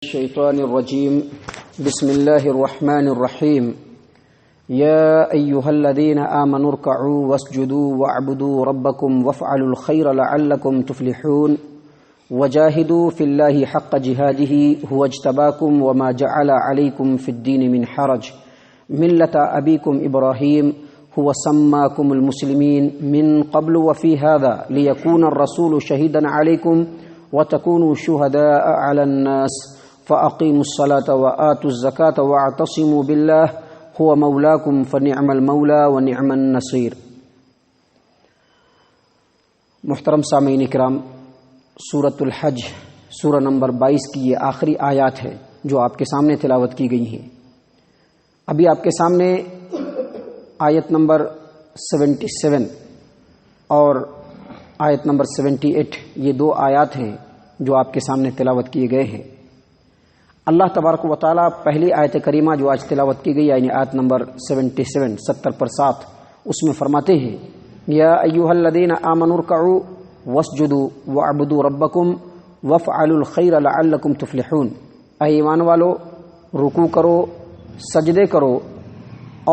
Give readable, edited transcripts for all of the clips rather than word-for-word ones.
الشيطان الرجيم. بسم الله الرحمن الرحيم. يا أيها الذين آمنوا اركعوا واسجدوا واعبدوا ربكم وافعلوا الخير لعلكم تفلحون وجاهدوا في الله حق جهاده هو اجتباكم وما جعل عليكم في الدين من حرج ملة أبيكم إبراهيم هو سماكم المسلمين من قبل وفي هذا ليكون الرسول شهيدا عليكم وتكونوا شهداء على الناس فأقيموا الصلاة وآتوا الزكاة واعتصموا بالله هو مولاكم فنعم المولى ونعم النصير. محترم سامعین کرام، سورۃ الحج سورہ نمبر 22 کی یہ آخری آیات ہے جو آپ کے سامنے تلاوت کی گئی ہیں. ابھی آپ کے سامنے آیت نمبر 77 اور آیت نمبر 78 یہ دو آیات ہیں جو آپ کے سامنے تلاوت کیے گئے ہیں. اللہ تبارک و تعالیٰ پہلی آیت کریمہ جو آج تلاوت کی گئی یعنی آیت نمبر 77 70 پر 7 اس میں فرماتے ہیں یا ایھا الذین آمنوا ارکعوا واسجدوا واعبدوا ربکم وافعلوا الخیر لعلکم تفلحون. اے ایمان والو، رکوع کرو، سجدے کرو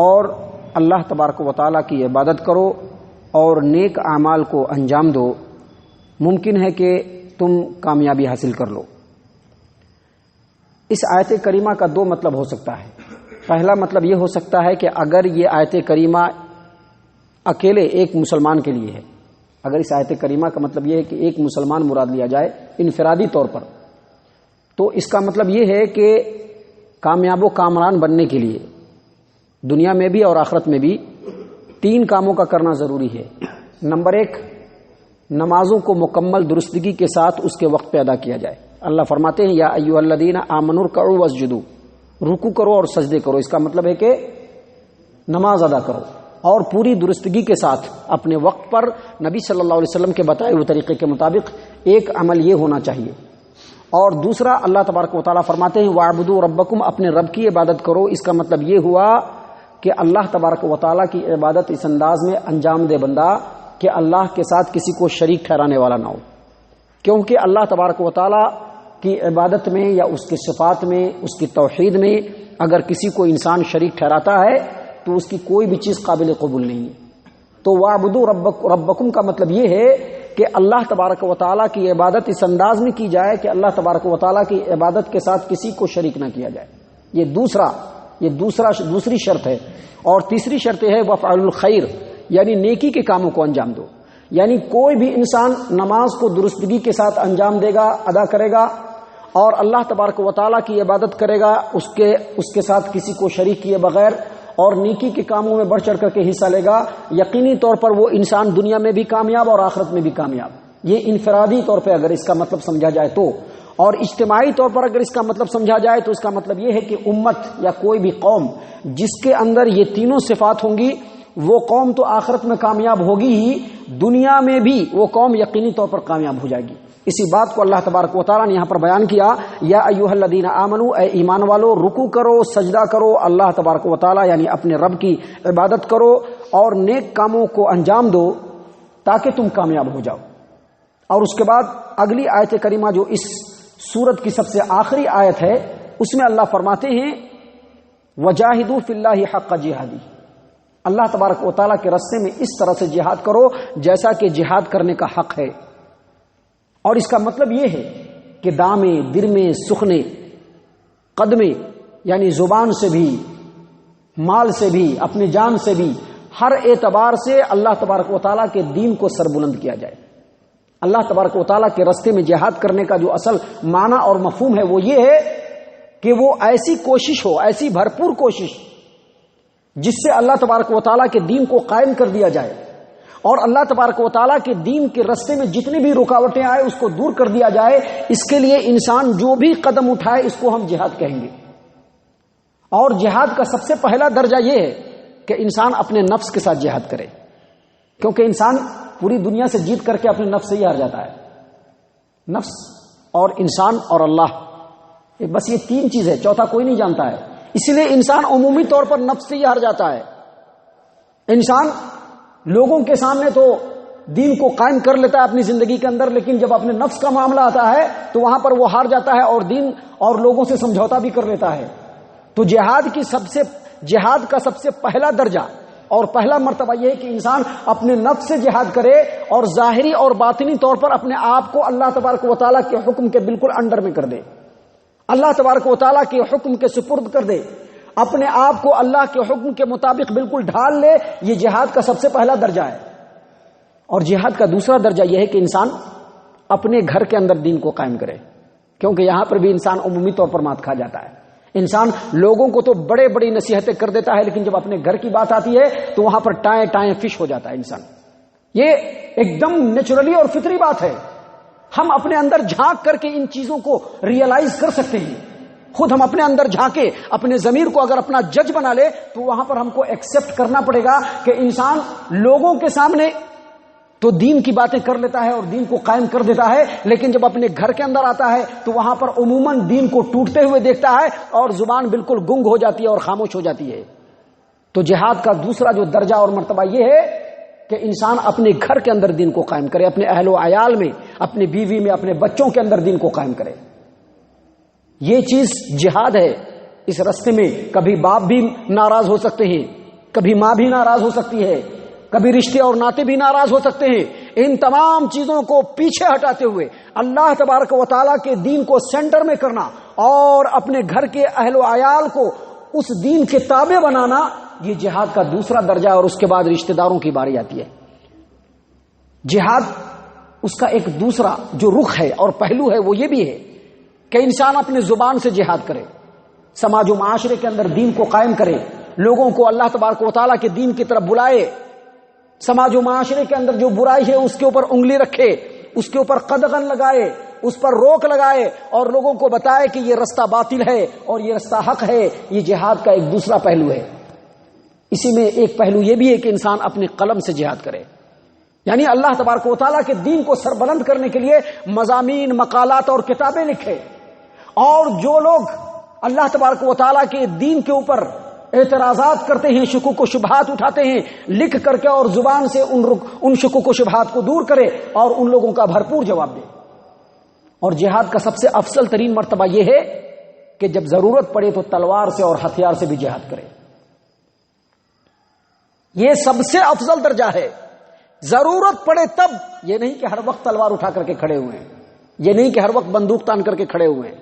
اور اللہ تبارک و تعالیٰ کی عبادت کرو اور نیک اعمال کو انجام دو، ممکن ہے کہ تم کامیابی حاصل کر لو. اس آیت کریمہ کا دو مطلب ہو سکتا ہے. پہلا مطلب یہ ہو سکتا ہے کہ اگر یہ آیت کریمہ اکیلے ایک مسلمان کے لیے ہے، اگر اس آیت کریمہ کا مطلب یہ ہے کہ ایک مسلمان مراد لیا جائے انفرادی طور پر، تو اس کا مطلب یہ ہے کہ کامیاب و کامران بننے کے لیے دنیا میں بھی اور آخرت میں بھی 3 کاموں کا کرنا ضروری ہے. نمبر 1، نمازوں کو مکمل درستگی کے ساتھ اس کے وقت پہ ادا کیا جائے. اللہ فرماتے ہیں یا ایھا الذین آمنوا ارکعوا واسجدوا، رکوع کرو اور سجدے کرو. اس کا مطلب ہے کہ نماز ادا کرو اور پوری درستگی کے ساتھ اپنے وقت پر نبی صلی اللہ علیہ وسلم کے بتائے ہوئے طریقے کے مطابق. ایک عمل یہ ہونا چاہیے. اور دوسرا اللہ تبارک و تعالیٰ فرماتے ہیں وَاعْبُدُوا رَبَّكُمْ، اپنے رب کی عبادت کرو. اس کا مطلب یہ ہوا کہ اللہ تبارک و تعالیٰ کی عبادت اس انداز میں انجام دے بندہ کہ اللہ کے ساتھ کسی کو شریک ٹھہرانے والا نہ ہو. کیونکہ اللہ تبارک و تعالیٰ کی عبادت میں یا اس کی صفات میں، اس کی توحید میں اگر کسی کو انسان شریک ٹھہراتا ہے تو اس کی کوئی بھی چیز قابل قبول نہیں ہے. تو وَاعْبُدُوا رَبَّكُمْ کا مطلب یہ ہے کہ اللہ تبارک و تعالیٰ کی عبادت اس انداز میں کی جائے کہ اللہ تبارک و تعالیٰ کی عبادت کے ساتھ کسی کو شریک نہ کیا جائے. یہ دوسری شرط ہے. اور تیسری شرط ہے وَافْعَلُوا الْخَيْرَ، یعنی نیکی کے کاموں کو انجام دو. یعنی کوئی بھی انسان نماز کو درستگی کے ساتھ انجام دے گا، ادا کرے گا اور اللہ تبارک و تعالیٰ کی عبادت کرے گا اس کے ساتھ کسی کو شریک کیے بغیر اور نیکی کے کاموں میں بڑھ چڑھ کر کے حصہ لے گا، یقینی طور پر وہ انسان دنیا میں بھی کامیاب اور آخرت میں بھی کامیاب. یہ انفرادی طور پہ اگر اس کا مطلب سمجھا جائے تو. اور اجتماعی طور پر اگر اس کا مطلب سمجھا جائے تو اس کا مطلب یہ ہے کہ امت یا کوئی بھی قوم جس کے اندر یہ تینوں صفات ہوں گی وہ قوم تو آخرت میں کامیاب ہوگی ہی، دنیا میں بھی وہ قوم یقینی طور پر کامیاب ہو جائے گی. اسی بات کو اللہ تبارک و تعالیٰ نے یہاں پر بیان کیا یا ایھا الذین آمنوا، اے ایمان والو، رکوع کرو، سجدہ کرو، اللہ تبارک و تعالیٰ یعنی اپنے رب کی عبادت کرو اور نیک کاموں کو انجام دو تاکہ تم کامیاب ہو جاؤ. اور اس کے بعد اگلی آیت کریمہ جو اس سورت کی سب سے آخری آیت ہے اس میں اللہ فرماتے ہیں وجاہدوا فی اللہ حق جہادی، اللہ تبارک و تعالیٰ کے راستے میں اس طرح سے جہاد کرو جیسا کہ جہاد کرنے کا حق ہے. اور اس کا مطلب یہ ہے کہ دامے، درمے، سخنے، قدمے، یعنی زبان سے بھی، مال سے بھی، اپنی جان سے بھی، ہر اعتبار سے اللہ تبارک و تعالیٰ کے دین کو سربلند کیا جائے. اللہ تبارک و تعالیٰ کے راستے میں جہاد کرنے کا جو اصل معنی اور مفہوم ہے وہ یہ ہے کہ وہ ایسی کوشش ہو، ایسی بھرپور کوشش جس سے اللہ تبارک و تعالیٰ کے دین کو قائم کر دیا جائے اور اللہ تبارک و تعالیٰ کے دین کے راستے میں جتنی بھی رکاوٹیں آئے اس کو دور کر دیا جائے. اس کے لیے انسان جو بھی قدم اٹھائے اس کو ہم جہاد کہیں گے. اور جہاد کا سب سے پہلا درجہ یہ ہے کہ انسان اپنے نفس کے ساتھ جہاد کرے، کیونکہ انسان پوری دنیا سے جیت کر کے اپنے نفس سے ہی ہار جاتا ہے. نفس اور انسان اور اللہ، بس یہ 3 چیز ہے، چوتھا کوئی نہیں جانتا ہے. اسی لیے انسان عمومی طور پر نفس سے ہی ہار جاتا ہے. انسان لوگوں کے سامنے تو دین کو قائم کر لیتا ہے اپنی زندگی کے اندر، لیکن جب اپنے نفس کا معاملہ آتا ہے تو وہاں پر وہ ہار جاتا ہے اور دین اور لوگوں سے سمجھوتا بھی کر لیتا ہے۔ تو جہاد کا سب سے پہلا درجہ اور پہلا مرتبہ یہ ہے کہ انسان اپنے نفس سے جہاد کرے اور ظاہری اور باطنی طور پر اپنے آپ کو اللہ تبارک و تعالیٰ کے حکم کے بالکل انڈر میں کر دے، اللہ تبارک و تعالیٰ کے حکم کے سپرد کر دے، اپنے آپ کو اللہ کے حکم کے مطابق بالکل ڈھال لے۔ یہ جہاد کا سب سے پہلا درجہ ہے۔ اور جہاد کا دوسرا درجہ یہ ہے کہ انسان اپنے گھر کے اندر دین کو قائم کرے، کیونکہ یہاں پر بھی انسان عمومی طور پر مات کھا جاتا ہے۔ انسان لوگوں کو تو بڑے بڑی نصیحتیں کر دیتا ہے، لیکن جب اپنے گھر کی بات آتی ہے تو وہاں پر ٹائیں ٹائیں فش ہو جاتا ہے انسان۔ یہ ایک دم نیچرلی اور فطری بات ہے۔ ہم اپنے اندر جھانک کر کے ان چیزوں کو ریئلائز کر سکتے ہیں۔ خود ہم اپنے اندر جھانکے اپنے ضمیر کو اگر اپنا جج بنا لے تو وہاں پر ہم کو ایکسپٹ کرنا پڑے گا کہ انسان لوگوں کے سامنے تو دین کی باتیں کر لیتا ہے اور دین کو قائم کر دیتا ہے، لیکن جب اپنے گھر کے اندر آتا ہے تو وہاں پر عموماً دین کو ٹوٹتے ہوئے دیکھتا ہے اور زبان بالکل گنگ ہو جاتی ہے اور خاموش ہو جاتی ہے۔ تو جہاد کا دوسرا جو درجہ اور مرتبہ یہ ہے کہ انسان اپنے گھر کے اندر دین کو قائم کرے، اپنے اہل و عیال میں، اپنی بیوی میں، اپنے بچوں کے اندر دین کو قائم کرے۔ یہ چیز جہاد ہے۔ اس راستے میں کبھی باپ بھی ناراض ہو سکتے ہیں، کبھی ماں بھی ناراض ہو سکتی ہے، کبھی رشتے اور ناطے بھی ناراض ہو سکتے ہیں۔ ان تمام چیزوں کو پیچھے ہٹاتے ہوئے اللہ تبارک و تعالیٰ کے دین کو سینٹر میں کرنا اور اپنے گھر کے اہل و عیال کو اس دین کے تابع بنانا، یہ جہاد کا دوسرا درجہ ہے۔ اور اس کے بعد رشتہ داروں کی باری آتی ہے۔ جہاد اس کا ایک دوسرا جو رخ ہے اور پہلو ہے وہ یہ بھی ہے کہ انسان اپنے زبان سے جہاد کرے، سماج و معاشرے کے اندر دین کو قائم کرے، لوگوں کو اللہ تبارک و تعالیٰ کے دین کی طرف بلائے، سماج و معاشرے کے اندر جو برائی ہے اس کے اوپر انگلی رکھے، اس کے اوپر قدغن لگائے، اس پر روک لگائے اور لوگوں کو بتائے کہ یہ رستہ باطل ہے اور یہ رستہ حق ہے۔ یہ جہاد کا ایک دوسرا پہلو ہے۔ اسی میں ایک پہلو یہ بھی ہے کہ انسان اپنے قلم سے جہاد کرے، یعنی اللہ تبارک و تعالیٰ کے دین کو سربلند کرنے کے لیے مضامین، مقالات اور کتابیں لکھے، اور جو لوگ اللہ تبارک و تعالیٰ کے دین کے اوپر اعتراضات کرتے ہیں، شکوک و شبہات اٹھاتے ہیں، لکھ کر کے اور زبان سے ان شکوک و شبہات کو دور کرے اور ان لوگوں کا بھرپور جواب دے۔ اور جہاد کا سب سے افضل ترین مرتبہ یہ ہے کہ جب ضرورت پڑے تو تلوار سے اور ہتھیار سے بھی جہاد کرے۔ یہ سب سے افضل درجہ ہے۔ ضرورت پڑے تب، یہ نہیں کہ ہر وقت تلوار اٹھا کر کے کھڑے ہوئے ہیں، یہ نہیں کہ ہر وقت بندوق تان کر کے کھڑے ہوئے ہیں،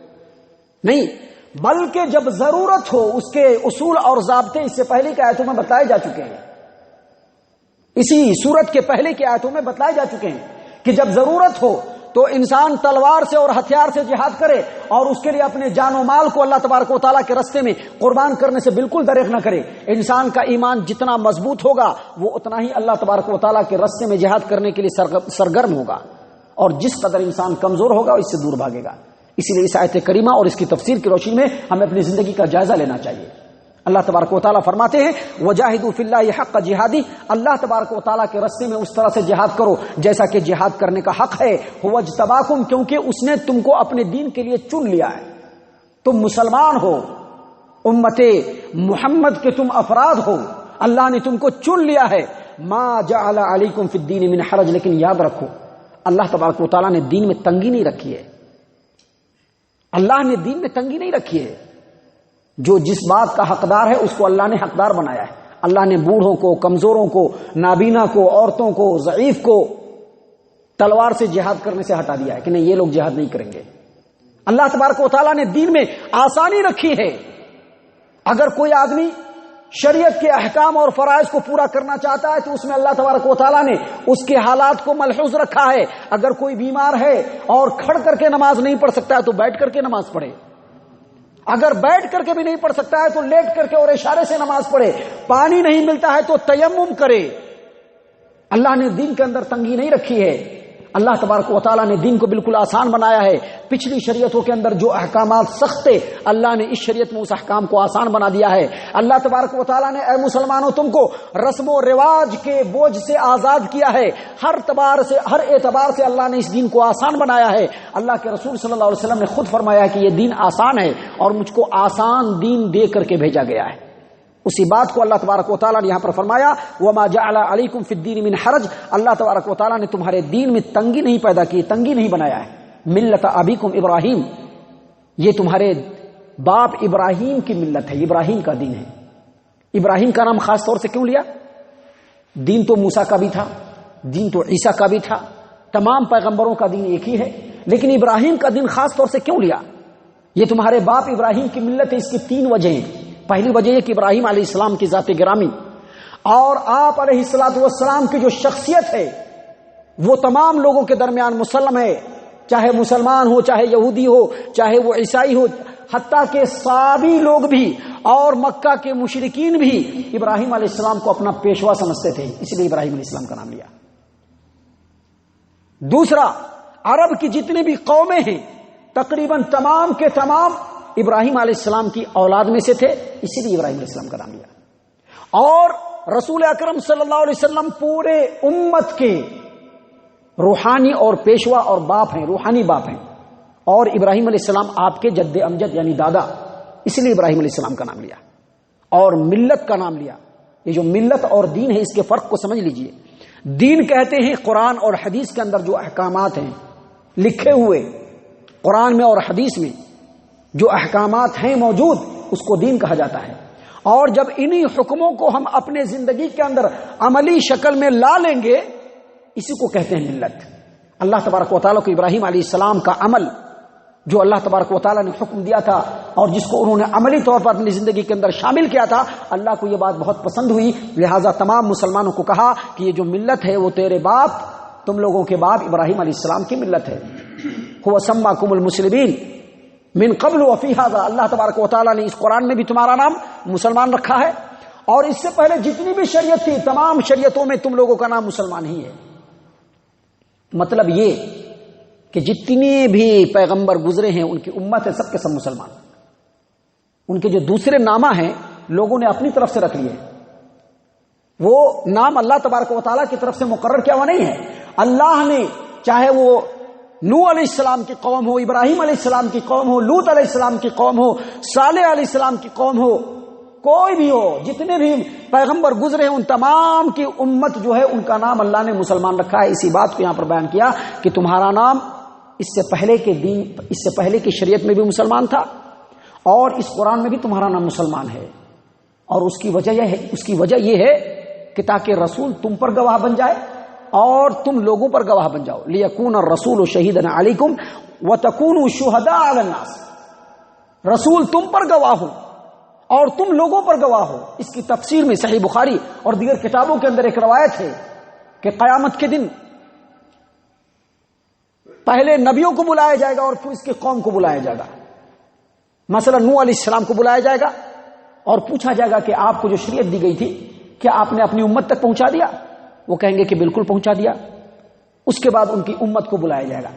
نہیں، بلکہ جب ضرورت ہو۔ اس کے اصول اور ضابطے اس سے پہلے کی آیتوں میں بتائے جا چکے ہیں، اسی سورت کے پہلے کی آیتوں میں بتائے جا چکے ہیں کہ جب ضرورت ہو تو انسان تلوار سے اور ہتھیار سے جہاد کرے اور اس کے لیے اپنے جان و مال کو اللہ تبارک و تعالیٰ کے راستے میں قربان کرنے سے بالکل دریغ نہ کرے۔ انسان کا ایمان جتنا مضبوط ہوگا وہ اتنا ہی اللہ تبارک و تعالیٰ کے راستے میں جہاد کرنے کے لیے سرگرم ہوگا، اور جس قدر انسان کمزور ہوگا اس سے دور بھاگے گا۔ اسی لیے اس آیت کریمہ اور اس کی تفسیر کی روشنی میں ہمیں اپنی زندگی کا جائزہ لینا چاہیے۔ اللہ تبارک و تعالیٰ فرماتے ہیں وجاہدوا فی اللہ حق جہادی، اللہ تبارک و تعالیٰ کے راستے میں اس طرح سے جہاد کرو جیسا کہ جہاد کرنے کا حق ہے۔ هو اجتباکم، کیونکہ اس نے تم کو اپنے دین کے لیے چن لیا ہے، تم مسلمان ہو، امت محمد کے تم افراد ہو، اللہ نے تم کو چن لیا ہے۔ ما جعل علیکم فی الدین من حرج، لیکن یاد رکھو اللہ تبارک و تعالیٰ نے دین میں تنگی نہیں رکھی ہے، اللہ نے دین میں تنگی نہیں رکھی ہے۔ جو جس بات کا حقدار ہے اس کو اللہ نے حقدار بنایا ہے۔ اللہ نے بوڑھوں کو، کمزوروں کو، نابینا کو، عورتوں کو، ضعیف کو تلوار سے جہاد کرنے سے ہٹا دیا ہے کہ نہیں، یہ لوگ جہاد نہیں کریں گے۔ اللہ تبارک و تعالیٰ نے دین میں آسانی رکھی ہے۔ اگر کوئی آدمی شریعت کے احکام اور فرائض کو پورا کرنا چاہتا ہے تو اس میں اللہ تبارک و تعالیٰ نے اس کے حالات کو ملحوظ رکھا ہے۔ اگر کوئی بیمار ہے اور کھڑ کر کے نماز نہیں پڑھ سکتا ہے تو بیٹھ کر کے نماز پڑھے، اگر بیٹھ کر کے بھی نہیں پڑھ سکتا ہے تو لیٹ کر کے اور اشارے سے نماز پڑھے، پانی نہیں ملتا ہے تو تیمم کرے۔ اللہ نے دین کے اندر تنگی نہیں رکھی ہے۔ اللہ تبارک و تعالیٰ نے دین کو بالکل آسان بنایا ہے۔ پچھلی شریعتوں کے اندر جو احکامات سخت تھے اللہ نے اس شریعت میں اس احکام کو آسان بنا دیا ہے۔ اللہ تبارک و تعالیٰ نے اے مسلمانوں تم کو رسم و رواج کے بوجھ سے آزاد کیا ہے۔ ہر اعتبار سے اللہ نے اس دین کو آسان بنایا ہے۔ اللہ کے رسول صلی اللہ علیہ وسلم نے خود فرمایا کہ یہ دین آسان ہے اور مجھ کو آسان دین دے کر کے بھیجا گیا ہے۔ اسی بات کو اللہ تبارک و تعالیٰ نے یہاں پر فرمایا وما جعل علیکم فی الدین من حرج، اللہ تبارک و تعالیٰ نے تمہارے دین میں تنگی نہیں پیدا کی، تنگی نہیں بنایا ہے۔ ملت ابیکم ابراہیم، یہ تمہارے باپ ابراہیم کی ملت ہے، ابراہیم کا دین ہے۔ ابراہیم کا نام خاص طور سے کیوں لیا؟ دین تو موسیٰ کا بھی تھا، دین تو عیسیٰ کا بھی تھا، تمام پیغمبروں کا دین ایک ہی ہے، لیکن ابراہیم کا دین خاص طور سے کیوں لیا؟ یہ تمہارے باپ ابراہیم کی ملت ہے، اس کی 3 وجہ ہیں۔ پہلی وجہ یہ کہ ابراہیم علیہ السلام کی ذات گرامی اور آپ علیہ السلام کی جو شخصیت ہے وہ تمام لوگوں کے درمیان مسلم ہے، چاہے مسلمان ہو، چاہے یہودی ہو، چاہے وہ عیسائی ہو، حتیٰ کہ صحابی لوگ بھی اور مکہ کے مشرکین بھی ابراہیم علیہ السلام کو اپنا پیشوا سمجھتے تھے، اس لیے ابراہیم علیہ السلام کا نام لیا۔ دوسرا، عرب کی جتنی بھی قومیں ہیں تقریباً تمام کے تمام ابراہیم علیہ السلام کی اولاد میں سے تھے، اسی لیے ابراہیم علیہ السلام کا نام لیا۔ اور رسول اکرم صلی اللہ علیہ وسلم پورے امت کے روحانی اور پیشوا اور باپ ہیں، روحانی باپ ہیں، اور ابراہیم علیہ السلام آپ کے جد امجد یعنی دادا، اس لیے ابراہیم علیہ السلام کا نام لیا اور ملت کا نام لیا۔ یہ جو ملت اور دین ہے اس کے فرق کو سمجھ لیجئے۔ دین کہتے ہیں قرآن اور حدیث کے اندر جو احکامات ہیں لکھے ہوئے، قرآن میں اور حدیث میں جو احکامات ہیں موجود، اس کو دین کہا جاتا ہے۔ اور جب انہی حکموں کو ہم اپنے زندگی کے اندر عملی شکل میں لا لیں گے، اسی کو کہتے ہیں ملت۔ اللہ تبارک و تعالیٰ کو ابراہیم علیہ السلام کا عمل جو اللہ تبارک و تعالیٰ نے حکم دیا تھا اور جس کو انہوں نے عملی طور پر اپنی زندگی کے اندر شامل کیا تھا، اللہ کو یہ بات بہت پسند ہوئی، لہٰذا تمام مسلمانوں کو کہا کہ یہ جو ملت ہے وہ تیرے باپ، تم لوگوں کے باپ ابراہیم علیہ السلام کی ملت ہے۔ هو سماکم المسلمین من قبل وفی ھذا، اللہ تبارک و تعالیٰ نے اس قرآن میں بھی تمہارا نام مسلمان رکھا ہے، اور اس سے پہلے جتنی بھی شریعت تھی تمام شریعتوں میں تم لوگوں کا نام مسلمان ہی ہے۔ مطلب یہ کہ جتنے بھی پیغمبر گزرے ہیں ان کی امت ہے، سب کے سب مسلمان۔ ان کے جو دوسرے نامہ ہیں لوگوں نے اپنی طرف سے رکھ لیے، وہ نام اللہ تبارک و تعالیٰ کی طرف سے مقرر کیا ہوا نہیں ہے۔ اللہ نے چاہے وہ نوح علیہ السلام کی قوم ہو، ابراہیم علیہ السلام کی قوم ہو، لوط علیہ السلام کی قوم ہو، صالح علیہ السلام کی قوم ہو، کوئی بھی ہو، جتنے بھی پیغمبر گزرے ہیں ان تمام کی امت جو ہے ان کا نام اللہ نے مسلمان رکھا ہے۔ اسی بات کو یہاں پر بیان کیا کہ تمہارا نام اس سے پہلے کے دین، اس سے پہلے کی شریعت میں بھی مسلمان تھا اور اس قرآن میں بھی تمہارا نام مسلمان ہے، اور اس کی وجہ یہ ہے کہ تاکہ رسول تم پر گواہ بن جائے اور تم لوگوں پر گواہ بن جاؤ۔ لیکون الرسول شہیدا علیکم وتکونوا شہداء علی الناس، رسول تم پر گواہ ہو اور تم لوگوں پر گواہ ہو۔ اس کی تفسیر میں صحیح بخاری اور دیگر کتابوں کے اندر ایک روایت ہے کہ قیامت کے دن پہلے نبیوں کو بلایا جائے گا اور پھر اس کی قوم کو بلایا جائے گا۔ مثلا نوح علیہ السلام کو بلایا جائے گا اور پوچھا جائے گا کہ آپ کو جو شریعت دی گئی تھی کیا آپ نے اپنی امت تک پہنچا دیا؟ وہ کہیں گے کہ بالکل پہنچا دیا۔ اس کے بعد ان کی امت کو بلایا جائے گا،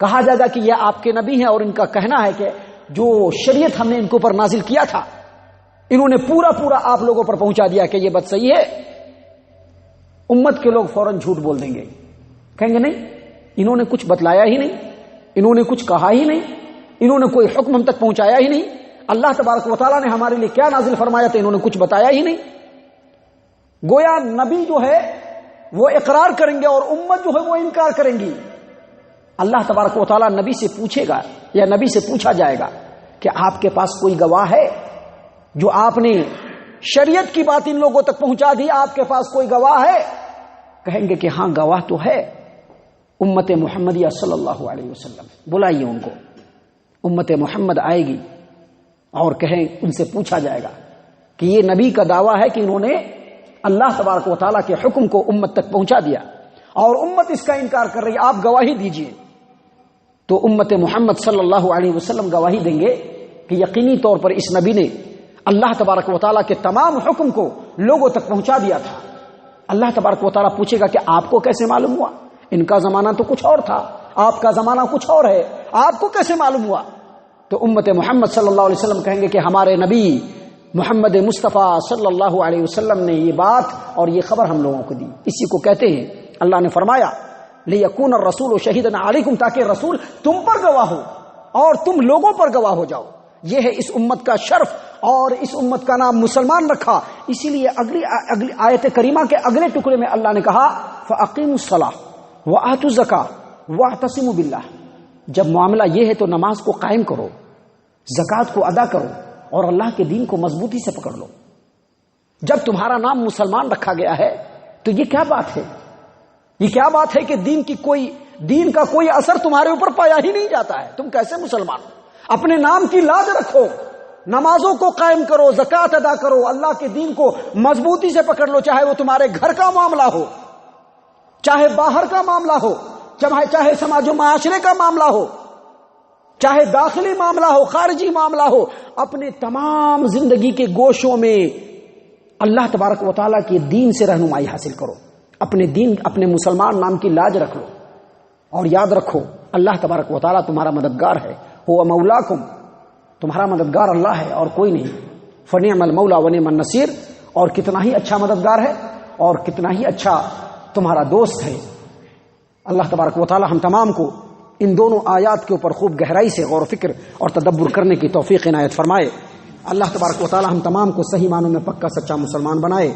کہا جائے گا کہ یہ آپ کے نبی ہیں اور ان کا کہنا ہے کہ جو شریعت ہم نے ان کے اوپر نازل کیا تھا انہوں نے پورا آپ لوگوں پر پہنچا دیا کہ یہ بات صحیح ہے۔ امت کے لوگ فوراً جھوٹ بول دیں گے، کہیں گے نہیں، انہوں نے کچھ بتلایا ہی نہیں، انہوں نے کچھ کہا ہی نہیں، انہوں نے کوئی حکم ہم تک پہنچایا ہی نہیں، اللہ تبارک و تعالیٰ نے ہمارے لیے کیا نازل فرمایا تھا انہوں نے کچھ بتایا ہی نہیں۔ گویا نبی جو ہے وہ اقرار کریں گے اور امت جو ہے وہ انکار کریں گی۔ اللہ تبارک و تعالیٰ نبی سے پوچھے گا یا نبی سے پوچھا جائے گا کہ آپ کے پاس کوئی گواہ ہے جو آپ نے شریعت کی بات ان لوگوں تک پہنچا دی، آپ کے پاس کوئی گواہ ہے؟ کہیں گے کہ ہاں گواہ تو ہے، امت محمدیہ صلی اللہ علیہ وسلم، بلائیے ان کو۔ امت محمد آئے گی اور کہیں ان سے پوچھا جائے گا کہ یہ نبی کا دعویٰ ہے کہ انہوں نے اللہ تبارک و تعالیٰ کے حکم کو امت تک پہنچا دیا اور امت اس کا انکار کر رہی ہے، آپ گواہی دیجئے۔ تو امت محمد صلی اللہ علیہ وسلم گواہی دیں گے کہ یقینی طور پر اس نبی نے اللہ تبارک و تعالیٰ کے تمام حکم کو لوگوں تک پہنچا دیا تھا۔ اللہ تبارک و تعالیٰ پوچھے گا کہ آپ کو کیسے معلوم ہوا؟ ان کا زمانہ تو کچھ اور تھا، آپ کا زمانہ کچھ اور ہے، آپ کو کیسے معلوم ہوا؟ تو امت محمد صلی اللہ علیہ وسلم کہیں گے کہ ہمارے نبی محمد مصطفیٰ صلی اللہ علیہ وسلم نے یہ بات اور یہ خبر ہم لوگوں کو دی۔ اسی کو کہتے ہیں اللہ نے فرمایا لیکون الرسول شہیدا علیکم، تاکہ رسول تم پر گواہ ہو اور تم لوگوں پر گواہ ہو جاؤ۔ یہ ہے اس امت کا شرف اور اس امت کا نام مسلمان رکھا. اسی لیے اگلی آیت کریمہ کے اگلے ٹکڑے میں اللہ نے کہا فَأَقِيمُوا الصَّلَاةَ وَآتُوا الزَّكَاةَ وَاعْتَصِمُوا بِاللَّهِ. جب معاملہ یہ ہے تو نماز کو قائم کرو، زکوٰۃ کو ادا کرو اور اللہ کے دین کو مضبوطی سے پکڑ لو. جب تمہارا نام مسلمان رکھا گیا ہے تو یہ کیا بات ہے؟ یہ کیا بات ہے کہ دین کا کوئی اثر تمہارے اوپر پایا ہی نہیں جاتا ہے؟ تم کیسے مسلمان؟ اپنے نام کی لاج رکھو، نمازوں کو قائم کرو، زکوٰۃ ادا کرو، اللہ کے دین کو مضبوطی سے پکڑ لو، چاہے وہ تمہارے گھر کا معاملہ ہو، چاہے باہر کا معاملہ ہو، چاہے سماج و معاشرے کا معاملہ ہو، چاہے داخلی معاملہ ہو، خارجی معاملہ ہو. اپنے تمام زندگی کے گوشوں میں اللہ تبارک و تعالیٰ کے دین سے رہنمائی حاصل کرو. اپنے مسلمان نام کی لاج رکھ لو اور یاد رکھو اللہ تبارک و تعالیٰ تمہارا مددگار ہے. هو مولاکم، تمہارا مددگار اللہ ہے اور کوئی نہیں. فنعم المولا ونعم النصیر. اور کتنا ہی اچھا مددگار ہے اور کتنا ہی اچھا تمہارا دوست ہے. اللہ تبارک و تعالیٰ ہم تمام کو ان دونوں آیات کے اوپر خوب گہرائی سے غور و فکر اور تدبر کرنے کی توفیق عنایت فرمائے. اللہ تبارک و تعالیٰ ہم تمام کو صحیح معنوں میں پکا سچا مسلمان بنائے.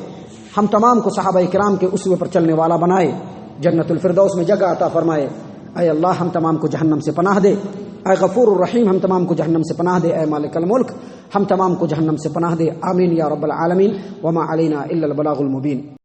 ہم تمام کو صحابہ کرام کے اسوے پر چلنے والا بنائے. جنت الفردوس میں جگہ عطا فرمائے. اے اللہ ہم تمام کو جہنم سے پناہ دے. اے غفور الرحیم ہم تمام کو جہنم سے پناہ دے. اے مالک الملک ہم تمام کو جہنم سے پناہ دے. آمین یا رب العالمین. وما علینا الا البلاغ المبین.